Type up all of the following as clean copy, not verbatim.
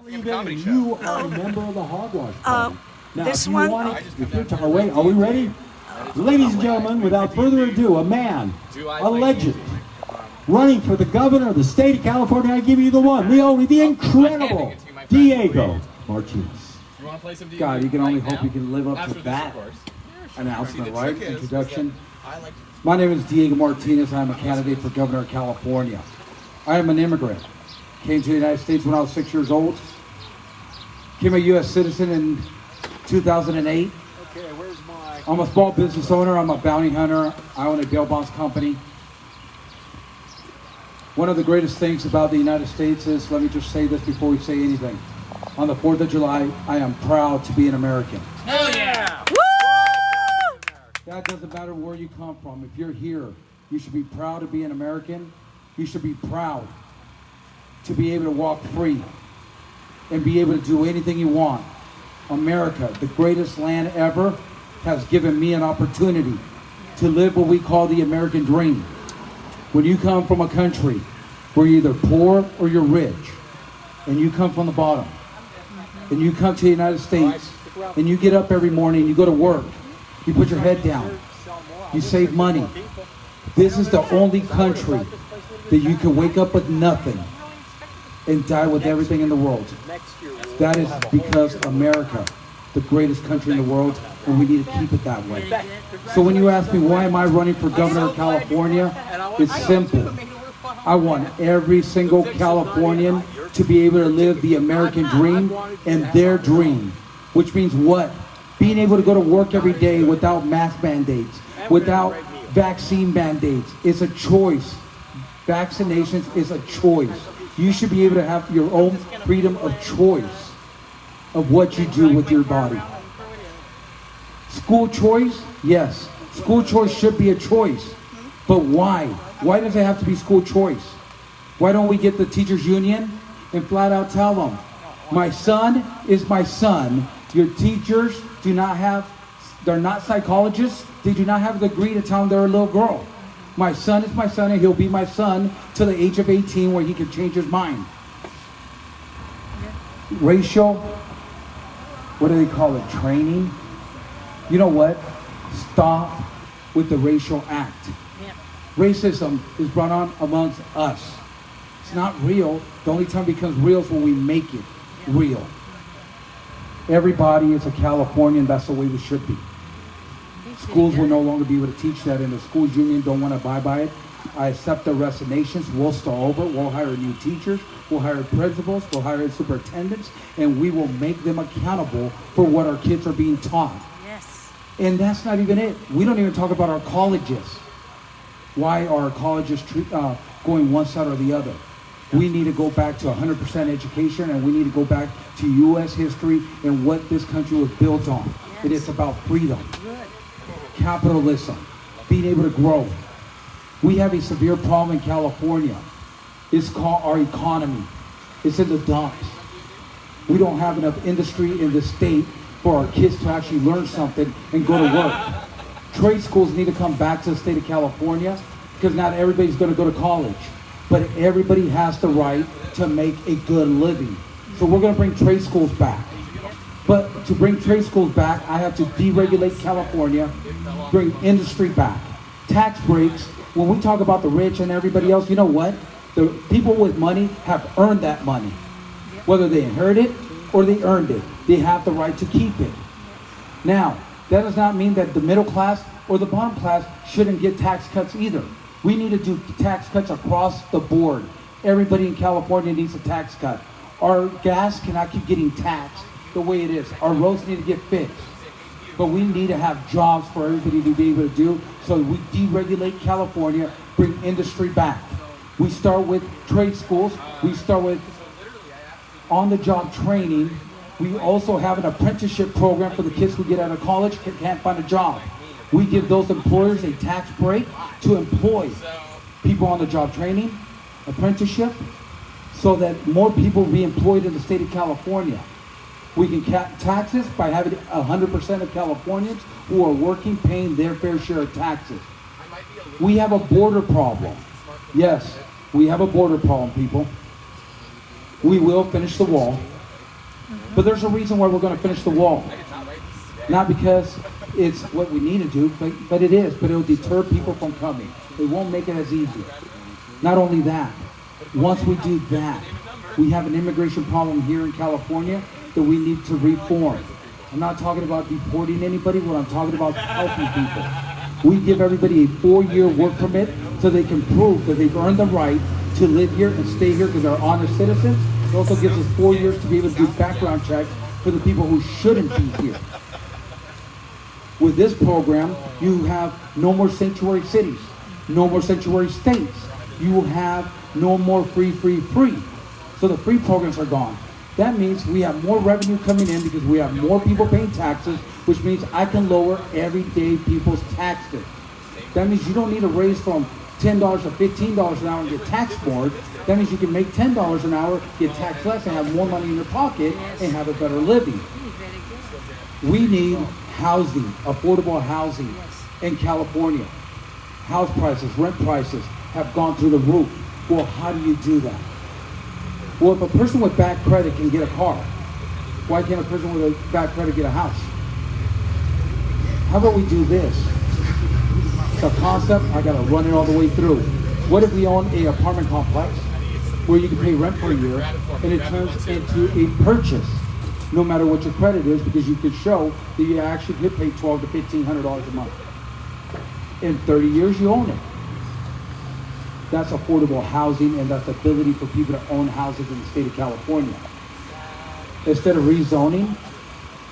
Comedy show. You are a member of the Hogwash Party. Now, this if you one- want it, if you're are we ready? Ladies and gentlemen, without further ado, a man, a legend, running for the governor of the state of California. I give you the one, the only, the incredible Diego Martinez. You want to play some D&D God, you can only right hope now? you can live up After to this, that of course. announcement, The right? trick is Introduction. that I like My name is Diego Martinez. I'm a candidate for governor of California. I am an immigrant. Came to the United States when I was 6 years old. Became a U.S. citizen in 2008. Okay, where's my... I'm a small business owner. I'm a bounty hunter. I own a bail bonds company. One of the greatest things about the United States is, let me just say this before we say anything. On the 4th of July, I am proud to be an American. Hell yeah! That doesn't matter where you come from. If you're here, you should be proud to be an American. You should be proud to be able to walk free and be able to do anything you want. America, the greatest land ever, has given me an opportunity to live what we call the American dream. When you come from a country where you're either poor or you're rich, and you come from the bottom, and you come to the United States, and you get up every morning, and you go to work, you put your head down, you save money. This is the only country that you can wake up with nothing and die with everything in the world. That is because America, the greatest country in the world, and we need to keep it that way. So when you ask me why am I running for governor of California, it's simple. I want every single Californian to be able to live the American dream and their dream, which means what? Being able to go to work every day without mask mandates, without vaccine mandates. It's a choice. Vaccinations is a choice. You should be able to have your own freedom of choice of what you do with your body. School choice? Yes. School choice should be a choice. But why? Why does it have to be school choice? Why don't we get the teachers union and flat out tell them, my son is my son. Your teachers do not have, they're not psychologists. They do not have the degree to tell them they're a little girl. My son is my son and he'll be my son till the age of 18 where he can change his mind. Racial, what do they call it, training? You know what? Stop with the racial act. Racism is brought on amongst us. It's not real. The only time it becomes real is when we make it real. Everybody is a Californian. That's the way we should be. Schools will no longer be able to teach that, and the schools union don't want to abide by it. I accept the resignations. We'll start over. We'll hire new teachers. We'll hire principals. We'll hire superintendents, and we will make them accountable for what our kids are being taught. Yes. And that's not even it. We don't even talk about our colleges. Why are our colleges going one side or the other? We need to go back to 100% education, and we need to go back to U.S. history and what this country was built on. Yes. It is about freedom, Good. capitalism, being able to grow. We have a severe problem in California. It's called our economy. It's in the dumps. We don't have enough industry in the state for our kids to actually learn something and go to work. Trade schools need to come back to the state of California because not everybody's going to go to college. But everybody has the right to make a good living. So we're going to bring trade schools back. But to bring trade schools back, I have to deregulate California, bring industry back. Tax breaks, when we talk about the rich and everybody else, you know what? The people with money have earned that money. Whether they inherited it or they earned it, they have the right to keep it. Now, that does not mean that the middle class or the bottom class shouldn't get tax cuts either. We need to do tax cuts across the board. Everybody in California needs a tax cut. Our gas cannot keep getting taxed the way it is. Our roads need to get fixed. But we need to have jobs for everybody to be able to do, so we deregulate California, bring industry back. We start with trade schools. We start with on-the-job training. We also have an apprenticeship program for the kids who get out of college can't find a job. We give those employers a tax break to employ people on the job training, apprenticeship, so that more people be employed in the state of California. We can cap taxes by having 100% of Californians who are working paying their fair share of taxes. We have a border problem. Yes, we have a border problem, people. We will finish the wall. But there's a reason why we're going to finish the wall. Not because it's what we need to do, but it is. But it'll deter people from coming. It won't make it as easy. Not only that, once we do that, we have an immigration problem here in California that we need to reform. I'm not talking about deporting anybody. What I'm talking about is helping people. We give everybody a 4-year work permit so they can prove that they've earned the right to live here and stay here because they're honest citizens. It also gives us 4 years to be able to do background checks for the people who shouldn't be here. With this program, you have no more sanctuary cities, no more sanctuary states. You will have no more free. So the free programs are gone. That means we have more revenue coming in because we have more people paying taxes, which means I can lower everyday people's taxes. That means you don't need to raise from $10 to $15 an hour and get taxed more. That means you can make $10 an hour, get taxed less, and have more money in your pocket and have a better living. We need housing, affordable housing in California. House prices, rent prices have gone through the roof. Well, how do you do that? Well, if a person with bad credit can get a car, why can't a person with a bad credit get a house? How about we do this? It's a concept, I gotta run it all the way through. What if we own an apartment complex where you can pay rent for a year and it turns into a purchase, no matter what your credit is, because you could show that you actually could pay $1,200 to $1,500 a month. In 30 years, you own it. That's affordable housing, and that's the ability for people to own houses in the state of California. Instead of rezoning,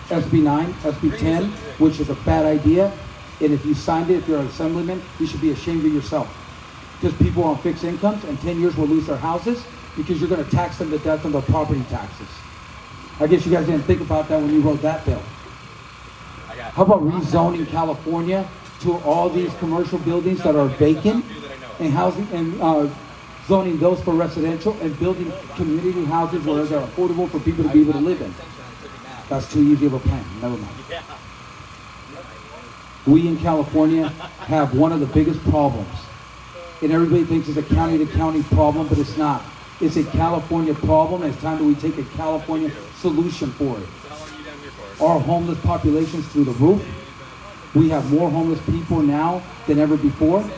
SB 9, SB 10, which is a bad idea, and if you signed it, if you're an assemblyman, you should be ashamed of yourself. Because people on fixed incomes in 10 years will lose their houses because you're going to tax them to death on their property taxes. I guess you guys didn't think about that when you wrote that bill. How about rezoning California to all these commercial buildings that are vacant and housing and zoning those for residential and building community houses where they're affordable for people to be able to live in? That's too easy of a plan. Never mind. We in California have one of the biggest problems. And everybody thinks it's a county-to-county problem, but it's not. It's a California problem, and it's time that we take a California solution for it. Our homeless population is through the roof. We have more homeless people now than ever before.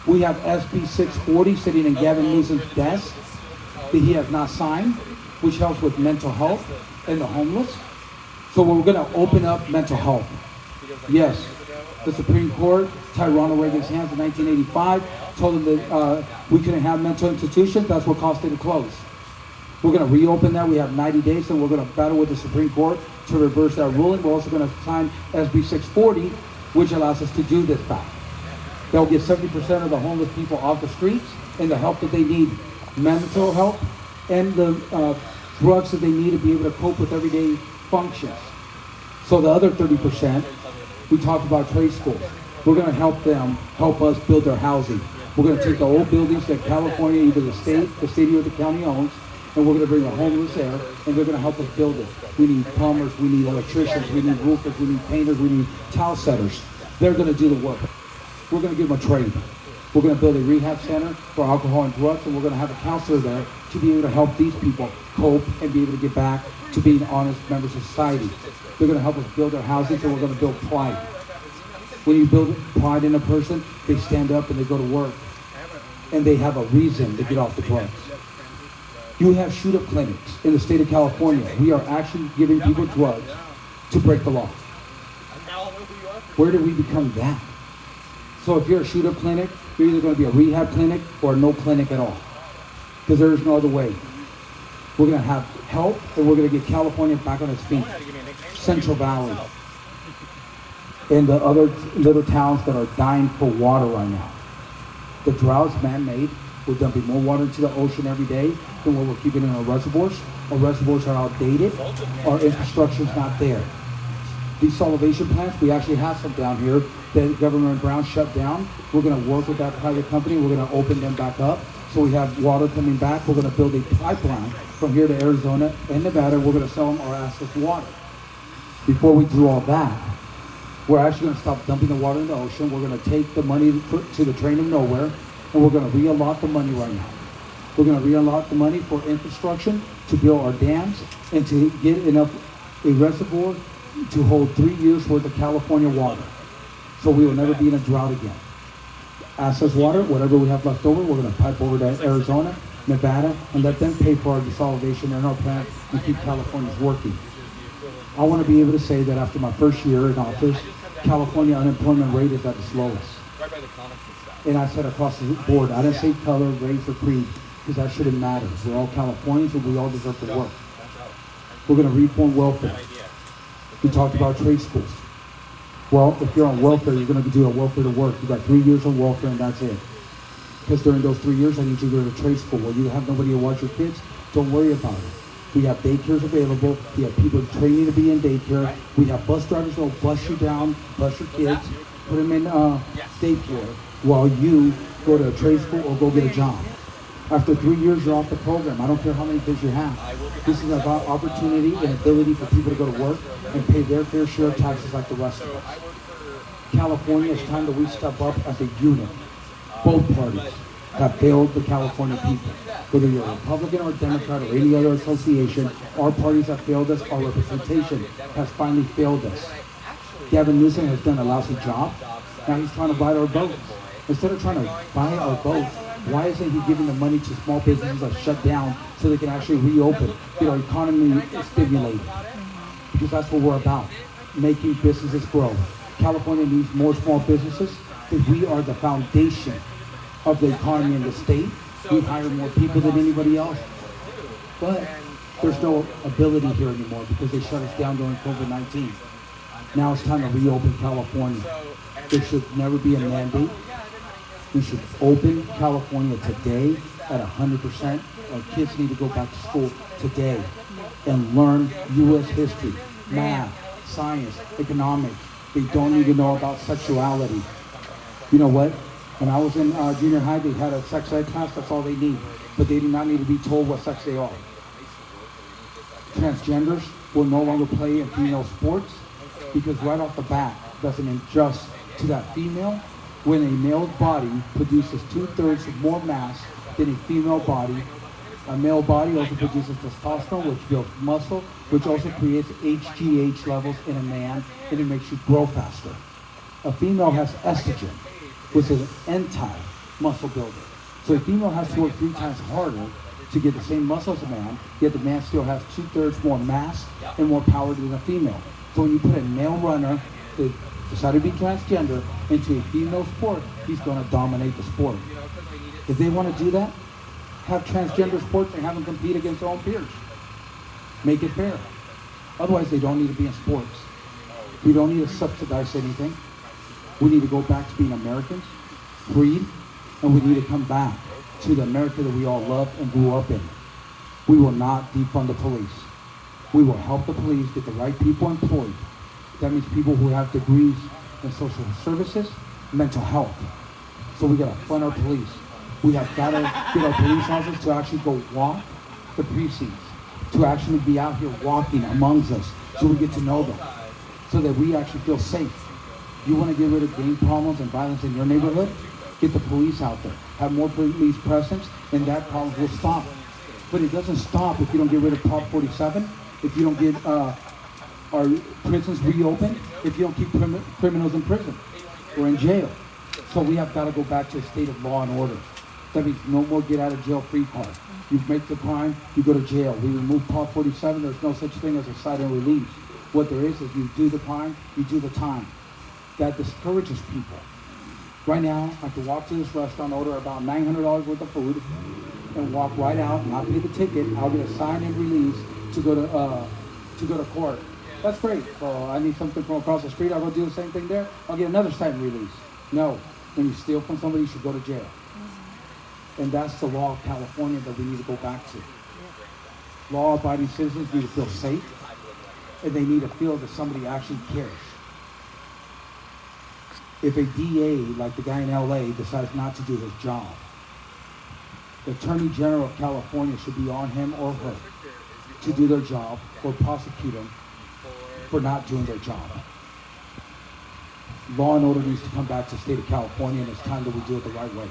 We have SB 640 sitting in Gavin Newsom's desk that he has not signed, which helps with mental health and the homeless. So we're going to open up mental health. Yes, the Supreme Court tied Ronald Reagan's hands in 1985, told him that we couldn't have mental institutions. That's what caused it to close. We're going to reopen that. We have 90 days, and we're going to battle with the Supreme Court to reverse that ruling. We're also going to sign SB 640, which allows us to do this back. They'll get 70% of the homeless people off the streets and the help that they need, mental help, and the drugs that they need to be able to cope with everyday functions. So the other 30%, we talked about trade schools. We're going to help them help us build their housing. We're going to take the old buildings that California, either the state or the county owns, and we're going to bring the homeless there, and they're going to help us build it. We need plumbers, we need electricians, we need roofers, we need painters, we need tile setters. They're going to do the work. We're going to give them a trade. We're going to build a rehab center for alcohol and drugs, and we're going to have a counselor there to be able to help these people cope and be able to get back to being honest members of society. They're going to help us build our housing, so we're going to build pride. When you build pride in a person, they stand up and they go to work, and they have a reason to get off the drugs. You have shoot-up clinics in the state of California. We are actually giving people drugs to break the law. Where did we become that? So if you're a shoot-up clinic, you're either going to be a rehab clinic or no clinic at all. Because there is no other way. We're going to have help, and we're going to get California back on its feet. Central Valley and the other little towns that are dying for water right now. The drought's man-made. We're dumping more water into the ocean every day than what we're keeping in our reservoirs. Our reservoirs are outdated. Our infrastructure's not there. Desalination plants, we actually have some down here that Governor Brown shut down. We're going to work with that private company. We're going to open them back up. So we have water coming back. We're going to build a pipeline from here to Arizona and Nevada. We're going to sell them our access water. Before we do all that, we're actually going to stop dumping the water in the ocean. We're going to take the money to the train of nowhere, and we're going to reallot the money right now. We're going to re-unlock the money for infrastructure to build our dams and to get enough a reservoir to hold 3 years worth of California water. So we will never be in a drought again. Access water, whatever we have left over, we're going to pipe over to Arizona, Nevada, and let them pay for our desalination in our plant and keep Californians working. I want to be able to say that after my first year in office, California unemployment rate is at its lowest. And I said across the board, I didn't say color, race, or creed, because that shouldn't matter. We're all Californians and we all deserve to work. We're going to reform welfare. We talked about trade schools. Well, if you're on welfare, you're going to do a welfare to work. You got 3 years on welfare and that's it. Because during those 3 years, I need you to go to trade school. Well, you have nobody to watch your kids, don't worry about it. We have daycares available. We have people training to be in daycare. We have bus drivers that will bus you down, bus your kids, put them in daycare while you go to a trade school or go get a job. After 3 years, you're off the program. I don't care how many kids you have. This is about opportunity and ability for people to go to work and pay their fair share of taxes like the rest of us. California, it's time that we step up as a unit. Both parties have failed the California people. Whether you're a Republican or a Democrat or any other association, our parties have failed us. Our representation has finally failed us. Gavin Newsom has done a lousy job. Now he's trying to buy our votes. Instead of trying to buy our votes, why isn't he giving the money to small businesses that shut down so they can actually reopen, get our economy stimulated? Because that's what we're about, making businesses grow. California needs more small businesses because we are the foundation of the economy in the state. We hire more people than anybody else. But there's no ability here anymore because they shut us down during COVID-19. Now it's time to reopen California. There should never be a mandate. We should open California today at 100%. Our kids need to go back to school today and learn U.S. history, math, science, economics. They don't need to know about sexuality. You know what? When I was in junior high, they had a sex ed class. That's all they need. But they do not need to be told what sex they are. Transgenders will no longer play in female sports because right off the bat, doesn't adjust to that female. When a male body produces 2/3 more mass than a female body, a male body also produces testosterone, which builds muscle, which also creates HGH levels in a man, and it makes you grow faster. A female has estrogen, which is an anti-muscle builder. So a female has to work 3 times harder to get the same muscle as a man, yet the man still has 2/3 more mass and more power than a female. So when you put a male runner that decided to be transgender into a female sport, he's going to dominate the sport. If they want to do that, have transgender sports and have them compete against their own peers. Make it fair. Otherwise, they don't need to be in sports. We don't need to subsidize anything. We need to go back to being Americans, freed, and we need to come back to the America that we all love and grew up in. We will not defund the police. We will help the police get the right people employed. That means people who have degrees in social services, mental health. So we got to fund our police. We have got to get our police officers to actually go walk the precincts, to actually be out here walking amongst us so we get to know them, so that we actually feel safe. You want to get rid of gang problems and violence in your neighborhood? Get the police out there. Have more police presence, and that problem will stop. But it doesn't stop if you don't get rid of Prop 47, if you don't get our prisons reopened, if you don't keep criminals in prison or in jail. So we have got to go back to a state of law and order. That means no more get out of jail free card. You make the crime, you go to jail. We remove Prop 47, there's no such thing as a cite and release. What there is you do the crime, you do the time. That discourages people. Right now, I can walk to this restaurant, order about $900 worth of food, and walk right out, not pay the ticket. I'll get a sign and release to go to court. That's great. So I need something from across the street. I'll go do the same thing there. I'll get another sign and release. No, when you steal from somebody, you should go to jail. And that's the law of California that we need to go back to. Law-abiding citizens need to feel safe, and they need to feel that somebody actually cares. If a DA, like the guy in LA, decides not to do his job, the Attorney General of California should be on him or her to do their job or prosecute them for not doing their job. Law and order needs to come back to the state of California, and it's time that we do it the right way.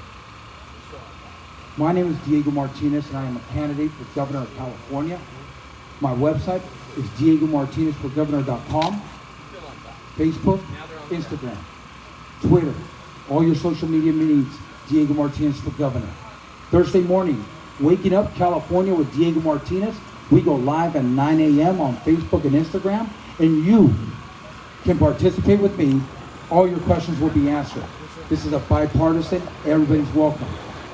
My name is Diego Martinez, and I am a candidate for governor of California. My website is diegomartinezforgovernor.com. Facebook, Instagram, Twitter, all your social media needs, Diego Martinez for governor. Thursday morning, Waking Up California with Diego Martinez. We go live at 9 a.m. on Facebook and Instagram, and you can participate with me. All your questions will be answered. This is a bipartisan, everybody's welcome.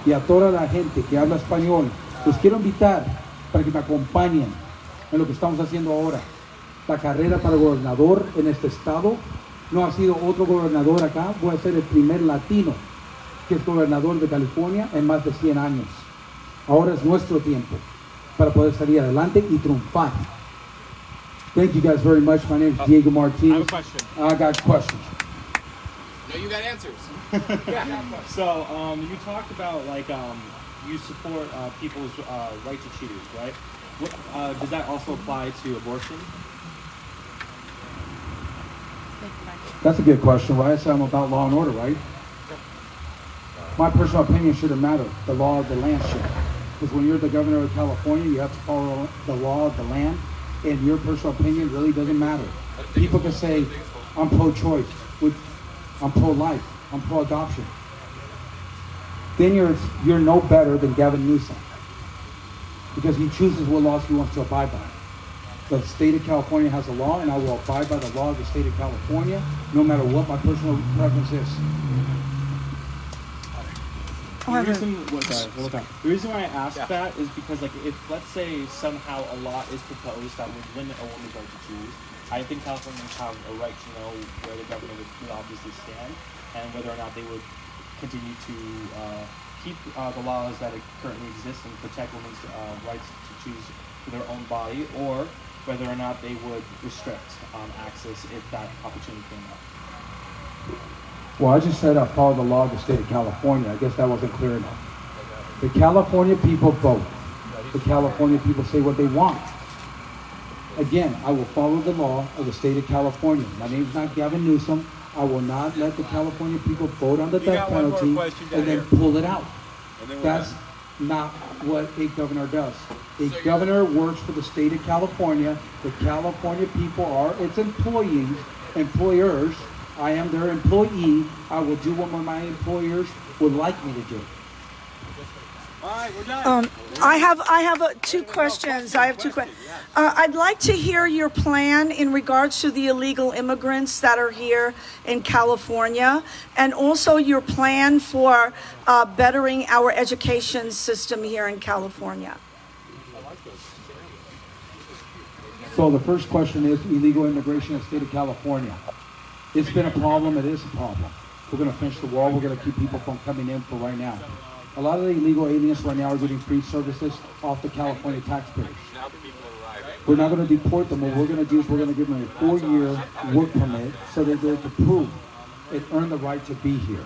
Y a toda la gente que habla español, los quiero invitar para que me acompañen en lo que estamos haciendo ahora. La carrera para gobernador en este estado, no ha sido otro gobernador acá, voy a ser el primer latino que es gobernador de California en más de 100 años. Ahora es nuestro tiempo para poder salir adelante y triunfar. Thank you guys very much. My name is Diego Martinez. I have a question. I got questions. No, you got answers. So, you talked about like you support people's right to choose, right? What, does that also apply to abortion? That's a good question, right? So I'm about law and order, right? My personal opinion shouldn't matter. The law of the land should. Because when you're the governor of California, you have to follow the law of the land, and your personal opinion really doesn't matter. People can say, I'm pro-choice, I'm pro-life, I'm pro-adoption. Then you're no better than Gavin Newsom, because he chooses what laws he wants to abide by. The state of California has a law, and I will abide by the law of the state of California, no matter what my personal preference is. The reason why I asked that is because, like, if let's say somehow a law is proposed that would limit a woman's right to choose, I think Californians have a right to know where the government would obviously stand and whether or not they would continue to keep the laws that currently exist and protect women's rights to choose their own body, or whether or not they would restrict access if that opportunity came up. Well, I just said I follow the law of the state of California. I guess that wasn't clear enough. The California people vote. The California people say what they want. Again, I will follow the law of the state of California. My name's not Gavin Newsom. I will not let the California people vote on the death penalty and then pull it out. That's not what a governor does. A governor works for the state of California. The California people are its employers. I am their employee. I will do what my employers would like me to do. All right, we're done. I have two questions. I'd like to hear your plan in regards to the illegal immigrants that are here in California, and also your plan for bettering our education system here in California. So the first question is illegal immigration in the state of California. It's been a problem. It is a problem. We're going to finish the wall. We're going to keep people from coming in for right now. A lot of the illegal aliens right now are getting free services off the California taxpayers. We're not going to deport them. What we're going to do is we're going to give them a 4-year work permit so that they can prove and earn the right to be here.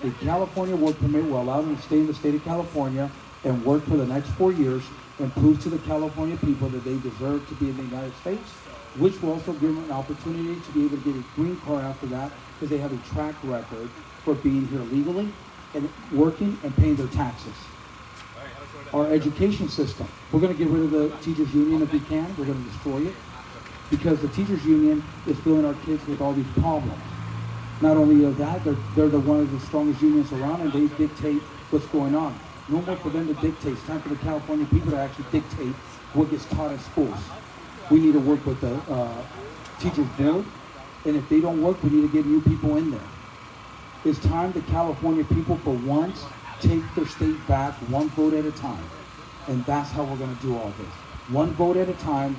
A California work permit will allow them to stay in the state of California and work for the next 4 years and prove to the California people that they deserve to be in the United States, which will also give them an opportunity to be able to get a green card after that, because they have a track record for being here legally and working and paying their taxes. Our education system, we're going to get rid of the teachers union if we can. We're going to destroy it, because the teachers union is filling our kids with all these problems. Not only of that, they're one of the strongest unions around, and they dictate what's going on. No more for them to dictate. It's time for the California people to actually dictate what gets taught in schools. We need to work with the teachers board, and if they don't work, we need to get new people in there. It's time the California people, for once, take their state back one vote at a time. And that's how we're going to do all this. One vote at a time,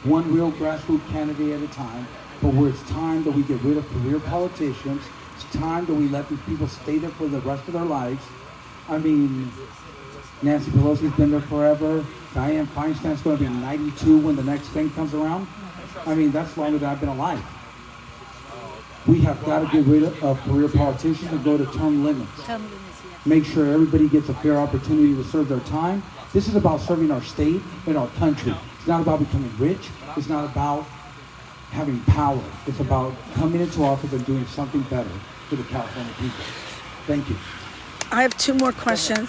one real grassroots candidate at a time. But where it's time that we get rid of career politicians, it's time that we let these people stay there for the rest of their lives. I mean, Nancy Pelosi's been there forever. Dianne Feinstein's going to be 92 when the next thing comes around. I mean, that's longer than I've been alive. We have got to get rid of career politicians and go to term limits. Make sure everybody gets a fair opportunity to serve their time. This is about serving our state and our country. It's not about becoming rich. It's not about having power. It's about coming into office and doing something better for the California people. Thank you. I have two more questions.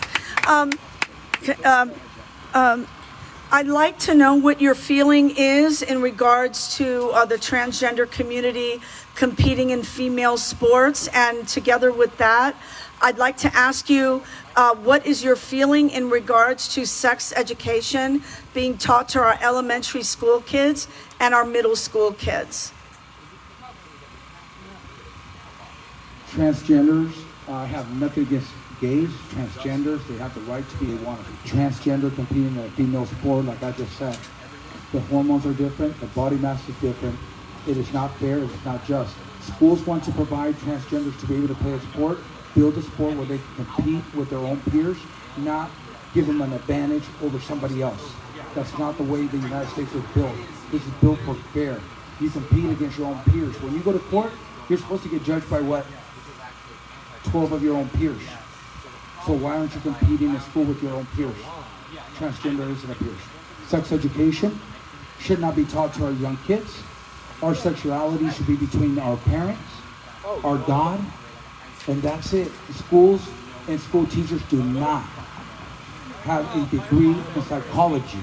I'd like to know what your feeling is in regards to the transgender community competing in female sports. And together with that, I'd like to ask you, what is your feeling in regards to sex education being taught to our elementary school kids and our middle school kids? Transgenders have nothing against gays, transgenders. They have the right to be a want to be transgender, competing in a female sport, like I just said. The hormones are different, the body mass is different. It is not fair, it is not just. Schools want to provide transgenders to be able to play a sport, build a sport where they can compete with their own peers, not give them an advantage over somebody else. That's not the way the United States was built. This is built for fair. You compete against your own peers. When you go to court, you're supposed to get judged by what? 12 of your own peers. So why aren't you competing in school with your own peers? Transgender isn't a peers. Sex education should not be taught to our young kids. Our sexuality should be between our parents, our God, and that's it. Schools and school teachers do not have a degree in psychology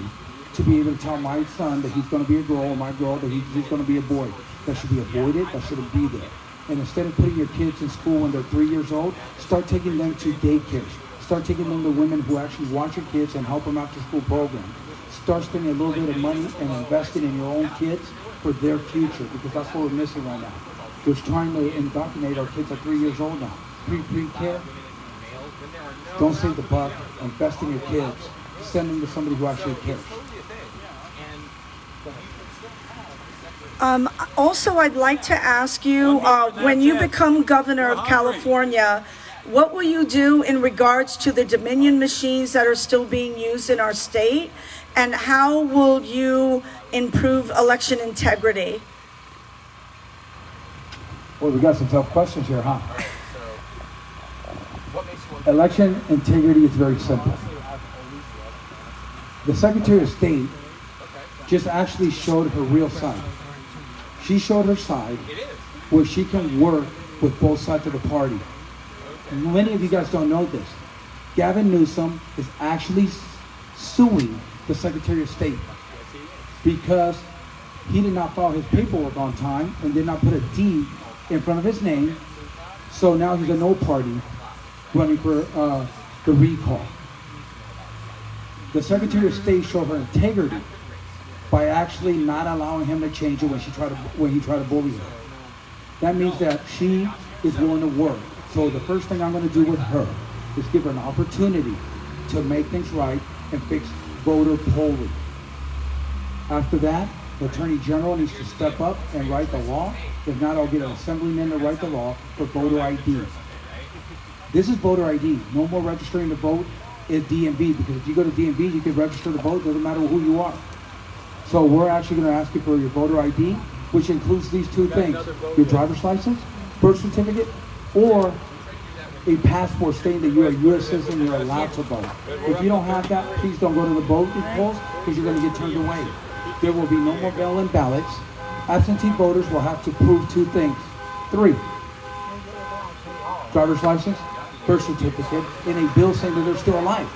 to be able to tell my son that he's going to be a girl or my girl that he's going to be a boy. That should be avoided. That shouldn't be there. And instead of putting your kids in school when they're 3 years old, start taking them to daycares. Start taking them to women who actually watch your kids and help them after school program. Start spending a little bit of money and investing in your own kids for their future, because that's what we're missing right now. We're trying to indoctrinate our kids at 3 years old now. Pre-care. Don't save the buck. Invest in your kids. Send them to somebody who actually cares. Also, I'd like to ask you, when you become governor of California, what will you do in regards to the Dominion machines that are still being used in our state? And how will you improve election integrity? Well, we got some tough questions here, huh? Election integrity is very simple. The Secretary of State just actually showed her real side. She showed her side where she can work with both sides of the party. Many of you guys don't know this. Gavin Newsom is actually suing the Secretary of State because he did not file his paperwork on time and did not put a D in front of his name. So now he's a no party running for the recall. The Secretary of State showed her integrity by actually not allowing him to change it when he tried to bully her. That means that she is willing to work. So the first thing I'm going to do with her is give her an opportunity to make things right and fix voter polling. After that, the Attorney General needs to step up and write the law. If not, I'll get an assemblyman to write the law for voter ID. This is voter ID. No more registering to vote is DMV, because if you go to DMV, you can register to vote. Doesn't matter who you are. So we're actually going to ask you for your voter ID, which includes these two things: your driver's license, birth certificate, or a passport stating that you're a U.S. citizen, you're allowed to vote. If you don't have that, please don't go to the voting polls, because you're going to get turned away. There will be no more mail-in ballots. Absentee voters will have to prove two things. 3, driver's license, birth certificate, and a bill saying that they're still alive.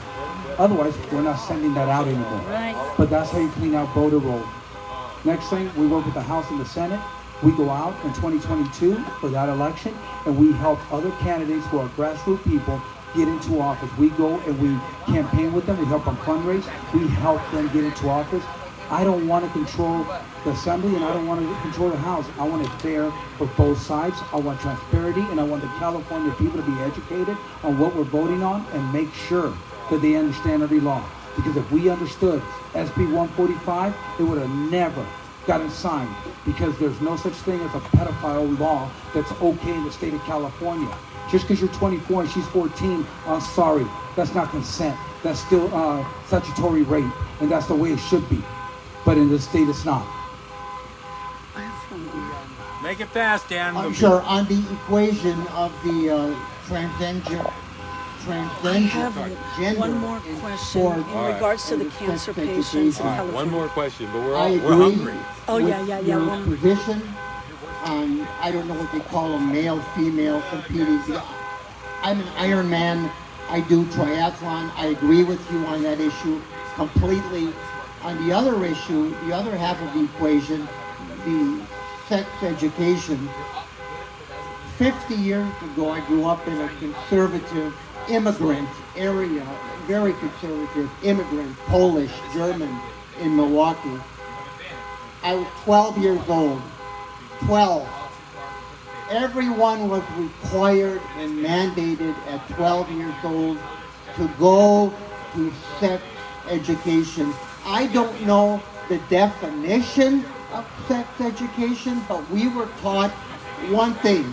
Otherwise, we're not sending that out anymore. Right. But that's how you clean out voter roll. Next thing, we work with the House and the Senate. We go out in 2022 for that election, and we help other candidates who are grassroots people get into office. We go and we campaign with them. We help them fundraise. We help them get into office. I don't want to control the Assembly, and I don't want to control the House. I want it fair for both sides. I want transparency, and I want the California people to be educated on what we're voting on and make sure that they understand every law. Because if we understood SB 145, it would have never gotten signed, because there's no such thing as a pedophile law that's okay in the state of California. Just because you're 24 and she's 14, I'm sorry, that's not consent. That's still statutory rape, and that's the way it should be. But in this state, it's not. Make it fast, Dan. I'm sure on the equation of the transgender. I have one more question in regards to the cancer patients in California. One more question, but we're hungry. Oh, yeah. Your position on, I don't know what they call them, male, female, competing. I'm an Ironman I do triathlon. I agree with you on that issue completely. On the other issue, the other half of the equation, the sex education, 50 years ago, I grew up in a conservative immigrant area, very conservative immigrant, Polish, German, in Milwaukee. I was 12 years old. 12. Everyone was required and mandated at 12 years old to go to sex education. I don't know the definition of sex education, but we were taught one thing,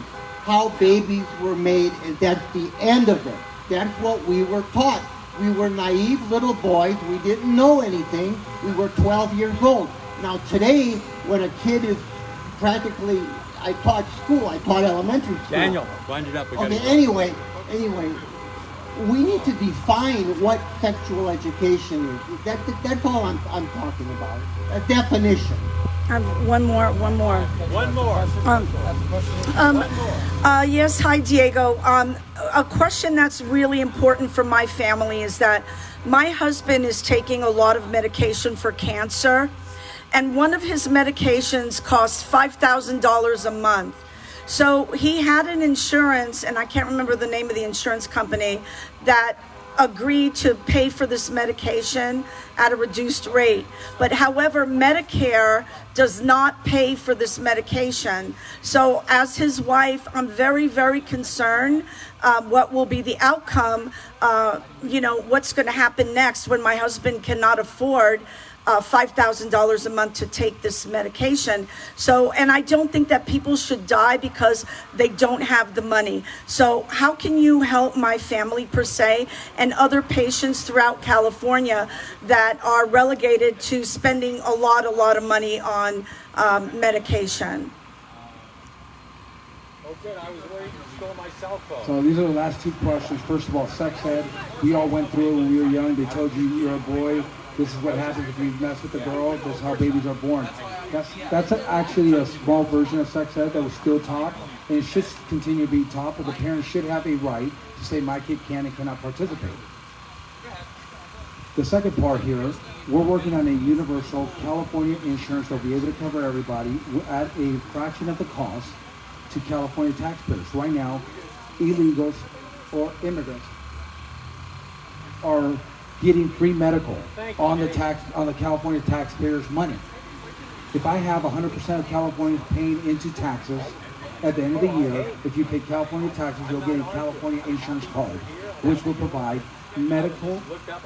how babies were made, and that's the end of it. That's what we were taught. We were naive little boys. We didn't know anything. We were 12 years old. Now today, when a kid is practically, I taught school, I taught elementary school. Daniel, wind it up. Okay, anyway, we need to define what sexual education is. That's all I'm talking about. A definition. One more. Yes, hi Diego. A question that's really important for my family is that my husband is taking a lot of medication for cancer, and one of his medications costs $5,000 a month. So he had an insurance, and I can't remember the name of the insurance company, that agreed to pay for this medication at a reduced rate. But however, Medicare does not pay for this medication. So as his wife, I'm very, very concerned what will be the outcome, what's going to happen next when my husband cannot afford $5,000 a month to take this medication. So, and I don't think that people should die because they don't have the money. So how can you help my family per se and other patients throughout California that are relegated to spending a lot of money on medication? Okay, I was waiting to stole my cell phone. So these are the last two questions. First of all, sex ed. We all went through it when we were young. They told you you're a boy. This is what happens if you mess with a girl. This is how babies are born. That's actually a small version of sex ed that was still taught, and it should continue to be taught, but the parents should have a right to say my kid can and cannot participate. The second part here, we're working on a universal California insurance that will be able to cover everybody at a fraction of the cost to California taxpayers. Right now, illegals or immigrants are getting free medical on the California taxpayers' money. If I have 100% of Californians paying into taxes at the end of the year, if you pay California taxes, you'll get a California insurance card, which will provide medical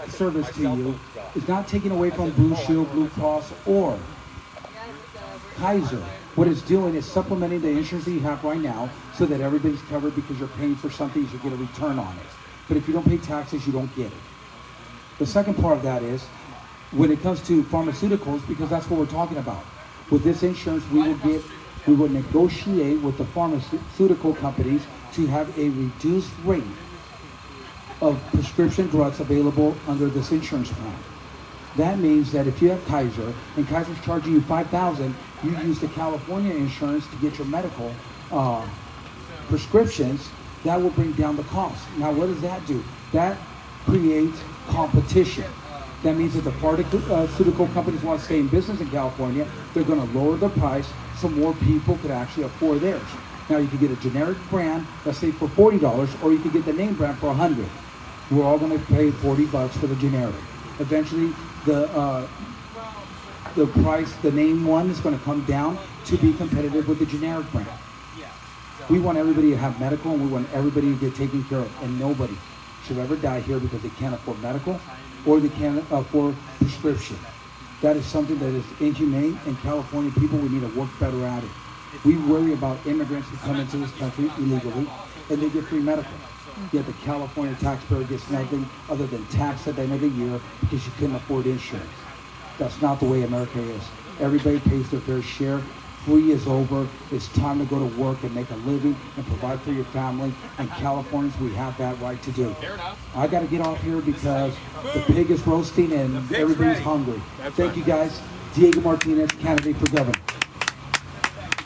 service to you. It's not taken away from Blue Shield, Blue Cross, or Kaiser. What it's doing is supplementing the insurance that you have right now so that everybody's covered because you're paying for something, you should get a return on it. But if you don't pay taxes, you don't get it. The second part of that is, when it comes to pharmaceuticals, because that's what we're talking about. With this insurance, we will negotiate with the pharmaceutical companies to have a reduced rate of prescription drugs available under this insurance plan. That means that if you have Kaiser, and Kaiser's charging you $5,000, you use the California insurance to get your medical prescriptions, that will bring down the cost. Now, what does that do? That creates competition. That means that the pharmaceutical companies want to stay in business in California, they're going to lower the price so more people could actually afford theirs. Now you can get a generic brand, let's say for $40, or you can get the name brand for $100. We're all going to pay $40 for the generic. Eventually, the price, the name one, is going to come down to be competitive with the generic brand. We want everybody to have medical, and we want everybody to get taken care of, and nobody should ever die here because they can't afford medical or they can't afford prescription. That is something that is inhumane, and California people, we need to work better at it. We worry about immigrants who come into this country illegally and they get free medical. Yet the California taxpayer gets nothing other than tax at the end of the year because you couldn't afford insurance. That's not the way America is. Everybody pays their fair share. Free is over. It's time to go to work and make a living and provide for your family. And Californians, we have that right to do. I got to get off here because the pig is roasting and everybody's hungry. Thank you guys. Diego Martinez, candidate for governor.